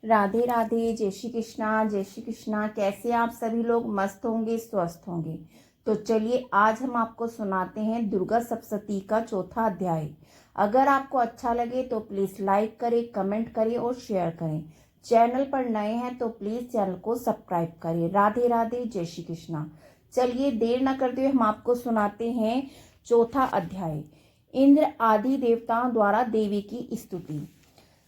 राधे राधे, जय श्री कृष्णा, जय श्री कृष्णा। कैसे आप सभी लोग? मस्त होंगे, स्वस्थ होंगे। तो चलिए आज हम आपको सुनाते हैं दुर्गा सप्तशती का चौथा अध्याय। अगर आपको अच्छा लगे तो प्लीज़ लाइक करें, कमेंट करें और शेयर करें। चैनल पर नए हैं तो प्लीज़ चैनल को सब्सक्राइब करें। राधे राधे, जय श्री कृष्णा। चलिए देर न करते हुए हम आपको सुनाते हैं चौथा अध्याय। इंद्र आदि देवताओं द्वारा देवी की स्तुति।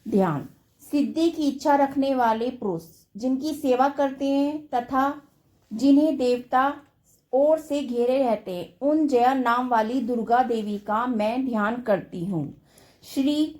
ध्यान। सिद्धि की इच्छा रखने वाले पुरुष जिनकी सेवा करते हैं तथा जिन्हें देवता ओर से घेरे रहते हैं, उन जया नाम वाली दुर्गा देवी का मैं ध्यान करती हूँ। श्री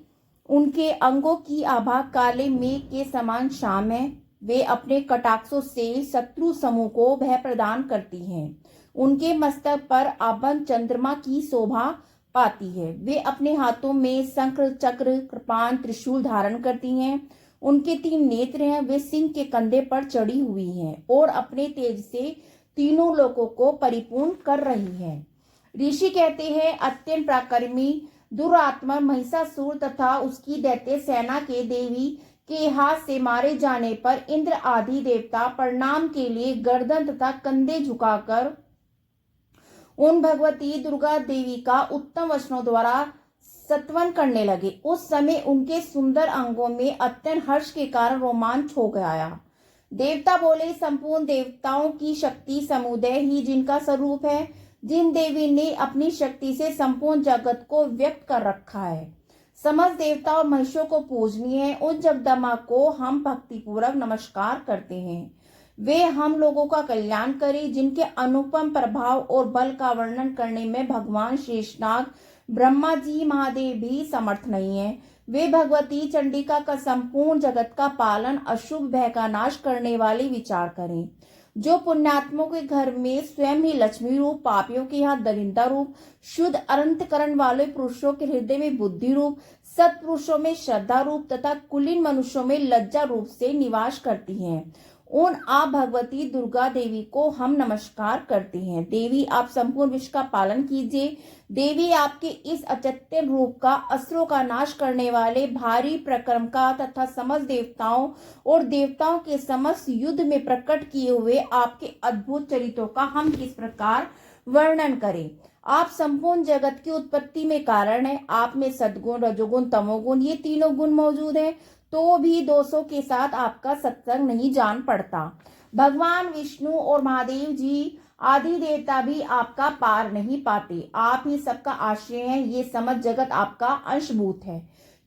उनके अंगों की आभा काले मेघ के समान शाम है। वे अपने कटाक्षों से शत्रु समूह को भय प्रदान करती हैं। उनके मस्तक पर आबंद चंद्रमा की शोभा पाती है। वे अपने हाथों में शंख, चक्र, कृपाण, त्रिशूल धारण करती हैं। उनके 3 नेत्र हैं। वे सिंह के कंधे पर चढ़ी हुई हैं और अपने तेज से तीनों लोकों को परिपूर्ण कर रही हैं। ऋषि कहते हैं, अत्यंत पराक्रमी दुरात्मा महिषासुर तथा उसकी दैत्य सेना के देवी के हाथ से मारे जाने पर इंद्र आदि देवता प्रणाम के लिए गर्दन तथा कंधे झुकाकर उन भगवती दुर्गा देवी का उत्तम वचनों द्वारा स्तवन करने लगे। उस समय उनके सुंदर अंगों में अत्यंत हर्ष के कारण रोमांच हो गया। देवता बोले, संपूर्ण देवताओं की शक्ति समुदय ही जिनका स्वरूप है, जिन देवी ने अपनी शक्ति से संपूर्ण जगत को व्यक्त कर रखा है, समस्त देवता और मनुष्यों को पूजनीय है। उन जगदम्बा को हम भक्तिपूर्वक नमस्कार करते हैं। वे हम लोगों का कल्याण करें। जिनके अनुपम प्रभाव और बल का वर्णन करने में भगवान शेषनाग, ब्रह्मा जी, महादेव भी समर्थ नहीं है। वे भगवती चंडिका का संपूर्ण जगत का पालन, अशुभ भय का नाश करने वाले विचार करें। जो पुण्यात्मों के घर में स्वयं ही लक्ष्मी रूप, पापियों के यहाँ दरिद्रता रूप, शुद्ध अंतःकरण वाले पुरुषों के हृदय में बुद्धि रूप, सत्पुरुषों में श्रद्धा रूप तथा कुलीन मनुष्यों में लज्जा रूप से निवास करती हैं, उन आप भगवती दुर्गा देवी को हम नमस्कार करते हैं। देवी, आप संपूर्ण विश्व का पालन कीजिए। देवी, आपके इस अचिंत्य रूप का, असुरों का नाश करने वाले भारी प्रक्रम का तथा समस्त देवताओं और देवताओं के समस्त युद्ध में प्रकट किए हुए आपके अद्भुत चरित्रों का हम किस प्रकार वर्णन करें। आप संपूर्ण जगत की उत्पत्ति में कारण है। आप में सद्गुण, रजोगुण, तमोगुण ये तीनों गुण मौजूद हैं, तो भी दोषों के साथ आपका सत्संग नहीं जान पड़ता। भगवान विष्णु और महादेव जी आदि देवता भी आपका पार नहीं पाते। आप ही सबका आश्रय हैं। ये समस्त जगत आपका अंशभूत है,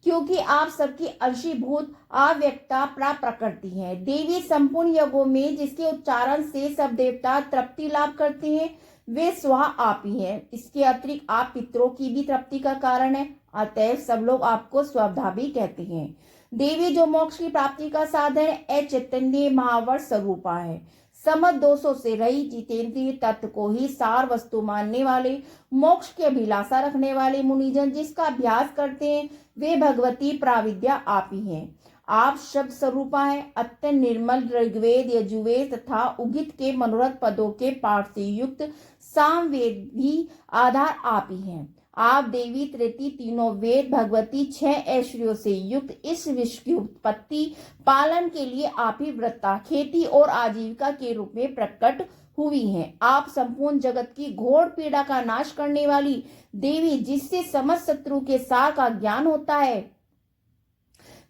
क्योंकि आप सबकी अंशीभूत अव्यक्ता प्रकृति है। देवी, संपूर्ण यज्ञों में जिसके उच्चारण से सब देवता तृप्ति लाभ करते हैं, वे स्वः आप ही हैं। इसके अतिरिक्त आप पितरों की भी तृप्ति का कारण है। अतएव सब लोग आपको स्वधा भी कहते हैं। देवी, जो मोक्ष की प्राप्ति का साधन है, चैतन्य महावर स्वरूपा है। समस्त दोषों से रहित जितेंद्रिय तत्व को ही सार वस्तु मानने वाले, मोक्ष की अभिलाषा रखने वाले मुनिजन जिसका अभ्यास करते हैं, वे भगवती प्राविद्या आप ही हैं। आप शब्द स्वरूपा है। अत्यंत निर्मल ऋग्वेद, यजुर्वेद तथा उगित के मनोरथ पदों के पाठ से युक्त सामवेद भी आधार आप ही हैं। आप देवी, त्रेती, तीनों वेद, भगवती, 6 ऐश्वर्यों से युक्त इस विश्व की उत्पत्ति पालन के लिए आप ही व्रता, खेती और आजीविका के रूप में प्रकट हुई हैं। आप संपूर्ण जगत की घोर पीड़ा का नाश करने वाली देवी, जिससे समस्त शत्रु के सार का ज्ञान होता है,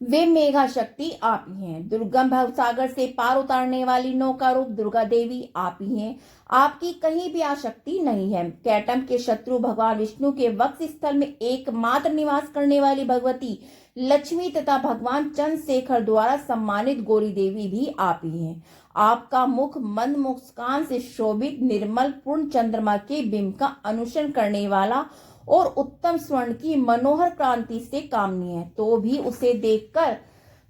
वे मेघा शक्ति आप ही हैं। दुर्गम भव सागर से पार उतारने वाली नौका रूप दुर्गा देवी आप ही हैं। आपकी कहीं भी आसक्ति नहीं है। कैटम के शत्रु भगवान विष्णु के वक्ष स्थल में एकमात्र निवास करने वाली भगवती लक्ष्मी तथा भगवान चंद्रशेखर द्वारा सम्मानित गौरी देवी भी आप ही हैं। आपका मुख मंद मुस्कान से शोभित, निर्मल पूर्ण चंद्रमा के बिंब का अनुसरण करने वाला और उत्तम स्वर्ण की मनोहर क्रांति से कामनीय है। तो भी उसे देखकर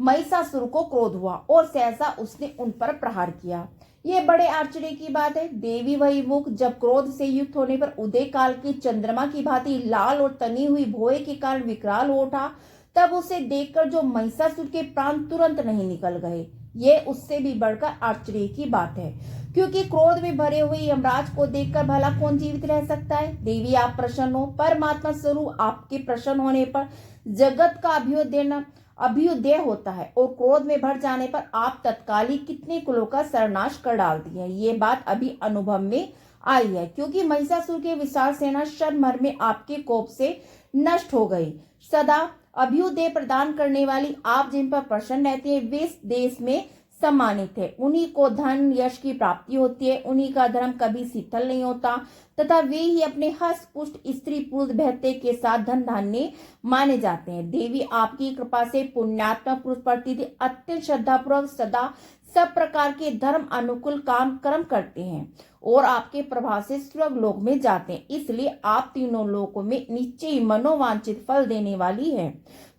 महिषासुर को क्रोध हुआ और सहसा उसने उन पर प्रहार किया। ये बड़े आश्चर्य की बात है। देवी वही मुख जब क्रोध से युक्त होने पर उदय काल की चंद्रमा की भांति लाल और तनी हुई भोए के कारण विकराल हो उठा, तब उसे देखकर जो महिषासुर के प्राण तुरंत नहीं निकल गए, ये उससे भी बढ़कर आश्चर्य की बात है। क्योंकि क्रोध में भरे हुए यमराज को देखकर भला कौन जीवित रह सकता है। देवी, आप प्रसन्न हो। परमात्मा स्वरूप आपके प्रसन्न होने पर जगत का अभ्युदय अभ्युदय होता है और क्रोध में भर जाने पर आप तत्कालिक कितने कुलों का सर्वनाश कर डालती हैं। ये बात अभी अनुभव में आई है, क्योंकि महिषासुर के विशाल सेना क्षण भर में आपके कोप से नष्ट हो गई। सदा अभ्युदय प्रदान करने वाली आप जिन पर प्रसन्न रहते हैं वे इस देश में सम्मानित है। उन्हीं को धन यश की प्राप्ति होती है, उन्हीं का धर्म कभी शिथिल नहीं होता तथा वे ही अपने हस्त पुष्ट स्त्री पुरुष भृत्य के साथ धन धान्य माने जाते हैं। देवी आपकी कृपा से पुण्यात्मक पुरुष प्रतिनिधि अत्यंत श्रद्धापूर्वक सदा सब प्रकार के धर्म अनुकूल काम कर्म करते हैं और आपके प्रभाव से स्वर्ग लोक में जाते हैं। इसलिए आप तीनों लोकों में निश्चय ही मनोवांछित फल देने वाली है।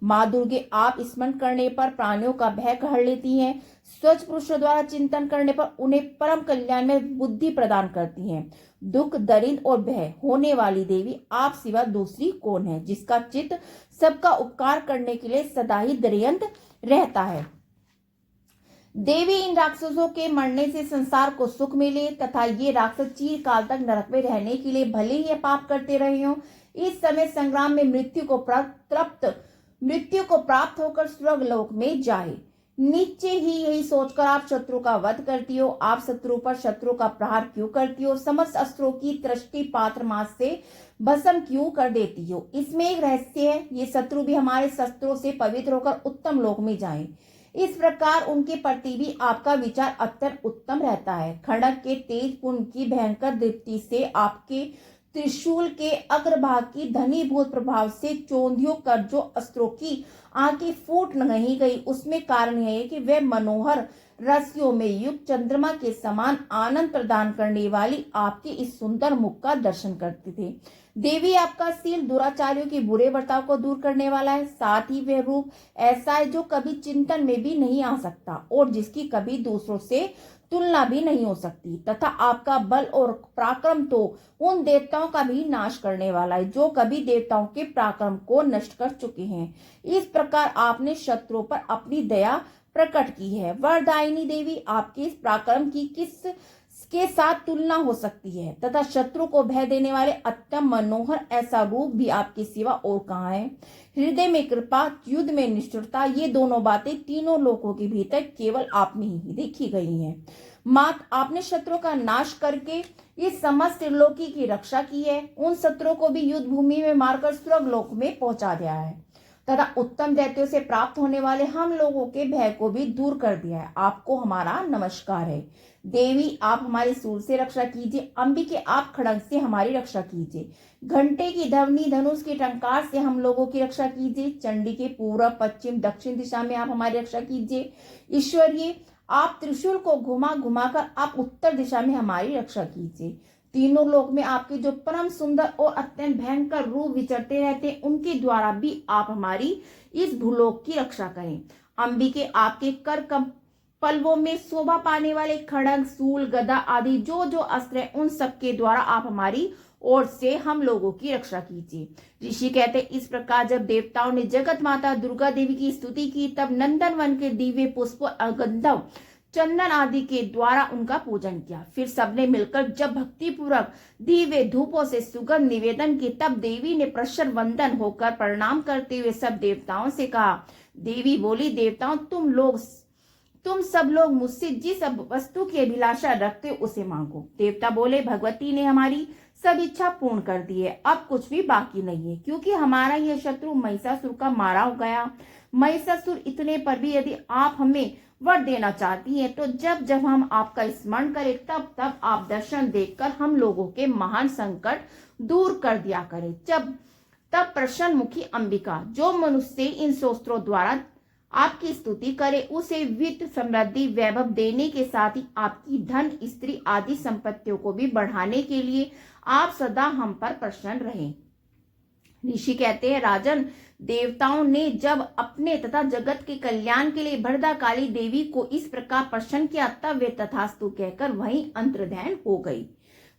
माँ दुर्गे आप स्मरण करने पर प्राणियों का भय हर लेती हैं। स्वच्छ पुरुषों द्वारा चिंतन करने पर उन्हें परम कल्याण में बुद्धि प्रदान करती हैं। दुख दरिद्र और भय होने वाली देवी आप सिवा दूसरी कौन है, जिसका चित्त सबका उपकार करने के लिए सदा ही दृढ़ रहता है। देवी इन राक्षसों के मरने से संसार को सुख मिले तथा ये राक्षस चिर काल तक नरक में रहने के लिए भले ही पाप करते रहे हों, इस समय संग्राम में मृत्यु को प्राप्त होकर स्वर्ग लोक में जाए। नीचे ही यही सोचकर आप शत्रु का वध करती हो। आप शत्रु पर शत्रु का प्रहार क्यों करती हो? समस्त अस्त्रों की दृष्टि पात्र मास से भस्म क्यों कर देती हो? इसमें एक रहस्य है, ये शत्रु भी हमारे शस्त्रों से पवित्र होकर उत्तम लोक में जाएं। इस प्रकार उनके प्रति भी आपका विचार अत्यंत उत्तम रहता है। खड़ग के तेज पुण्य की भयंकर दीप्ति से आपके त्रिशूल के अग्रभाग की धनीभूत प्रभाव से चोंधियों कर जो अस्त्रों की आंखें फूट नहीं गई, उसमें कारण यह है कि वे मनोहर रस्सियों में युक्त चंद्रमा के समान आनंद प्रदान करने वाली आपके इस सुंदर मुख का दर्शन करते थे। देवी आपका शील दुराचारियों के बुरे बर्ताव को दूर करने वाला है। साथ ही वह रूप ऐसा है जो कभी चिंतन में भी नहीं आ सकता और जिसकी कभी दूसरों से तुलना भी नहीं हो सकती, तथा आपका बल और पराक्रम तो उन देवताओं का भी नाश करने वाला है जो कभी देवताओं के पराक्रम को नष्ट कर चुके हैं। इस प्रकार आपने शत्रुओं पर अपनी दया प्रकट की है। वरदायिनी देवी आपके इस पराक्रम की किस के साथ तुलना हो सकती है, तथा शत्रु को भय देने वाले अत्यंत मनोहर ऐसा रूप भी आपके सिवा और कहाँ है। हृदय में कृपा, युद्ध में निष्ठुरता, ये दोनों बातें तीनों लोकों के भीतर केवल आप में ही देखी गई हैं। मात आपने शत्रु का नाश करके इस समस्त त्रिलोकी की रक्षा की है। उन शत्रुओं को भी युद्ध भूमि में मारकर स्वर्ग लोक में पहुंचा दिया है तथा उत्तम दैत्यों से प्राप्त होने वाले हम लोगों के भय को भी दूर कर दिया है। आपको हमारा नमस्कार है। देवी आप हमारे सूल से रक्षा कीजिए। अंबिके आप खड़ग से हमारी रक्षा कीजिए। घंटे की ध्वनि धनुष के टंकार से हम लोगों की रक्षा कीजिए। चंडी के पूर्व पश्चिम दक्षिण दिशा में आप हमारी रक्षा कीजिए। ईश्वरीय आप त्रिशूल को घुमा घुमाकर आप उत्तर दिशा में हमारी रक्षा कीजिए। तीनों लोक में आपके जो परम सुंदर और अत्यंत भयंकर रूप विचरते रहते हैं, उनके द्वारा भी आप हमारी इस भूलोक की रक्षा करें। अंबिके आपके कर पल्लवों में शोभा पाने वाले खड़ग, सूल, गदा आदि जो जो अस्त्र हैं, उन सब के द्वारा आप हमारी ओर से हम लोगों की रक्षा कीजिए। ऋषि कहते, इस प्रकार जब देवताओं ने जगत माता दुर्गा देवी की स्तुति की, तब नंदन वन के दिव्य पुष्प, गंधव, चंदन आदि के द्वारा उनका पूजन किया। फिर सबने मिलकर जब भक्ति पूर्वक दिव्य धूपों से सुगंध निवेदन की, तब देवी ने प्रसन्न वंदन होकर प्रणाम करते हुए सब देवताओं से कहा। देवी बोली, देवताओं तुम सब लोग मुझसे जिस वस्तु की अभिलाषा रखते हो उसे मांगो। देवता बोले, भगवती ने हमारी सब इच्छा पूर्ण कर दी है, अब कुछ भी बाकी नहीं है, क्योंकि हमारा यह शत्रु महिषासुर का मारा हो गया। महिषासुर इतने पर भी यदि आप हमें वर देना चाहती हैं, तो जब जब हम आपका स्मरण करें तब तब आप दर्शन देखकर हम लोगों के महान संकट दूर कर दिया करें। तब प्रसन्न मुखी अंबिका जो मनुष्य इन शस्त्रों द्वारा आपकी स्तुति करे, उसे वित्त, समृद्धि, वैभव देने के साथ ही आपकी धन, स्त्री आदि संपत्तियों को भी बढ़ाने के लिए आप सदा हम पर प्रसन्न रहें। ऋषि कहते हैं, राजन, देवताओं ने जब अपने तथा जगत के कल्याण के लिए भद्रकाली देवी को इस प्रकार प्रसन्न किया, तब वे तथास्तु कहकर वहीं अंतर्ध्यान हो गई।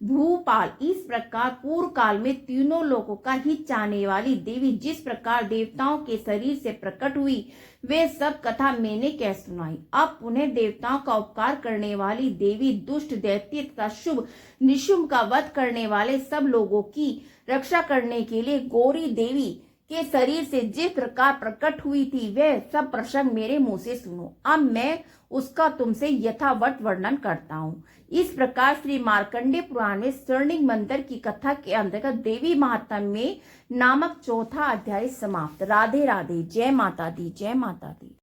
भूपाल, इस प्रकार पूर्व काल में तीनों लोगों का हित चाहने वाली देवी जिस प्रकार देवताओं के शरीर से प्रकट हुई, वे सब कथा मैंने कह सुनाई। अब पुनः देवताओं का उपकार करने वाली देवी दुष्ट दैत्य तथा शुभ निशुंभ का वध करने वाले सब लोगों की रक्षा करने के लिए गौरी देवी के शरीर से जिस प्रकार प्रकट हुई थी वह सब प्रसंग मेरे मुंह से सुनो। अब मैं उसका तुमसे यथावत वर्णन करता हूँ। इस प्रकार श्री मार्कंडेय पुराण में स्वर्णिम मंदिर की कथा के अंतर्गत देवी महात्म्य नामक चौथा अध्याय समाप्त। राधे राधे। जय माता दी, जय माता दी।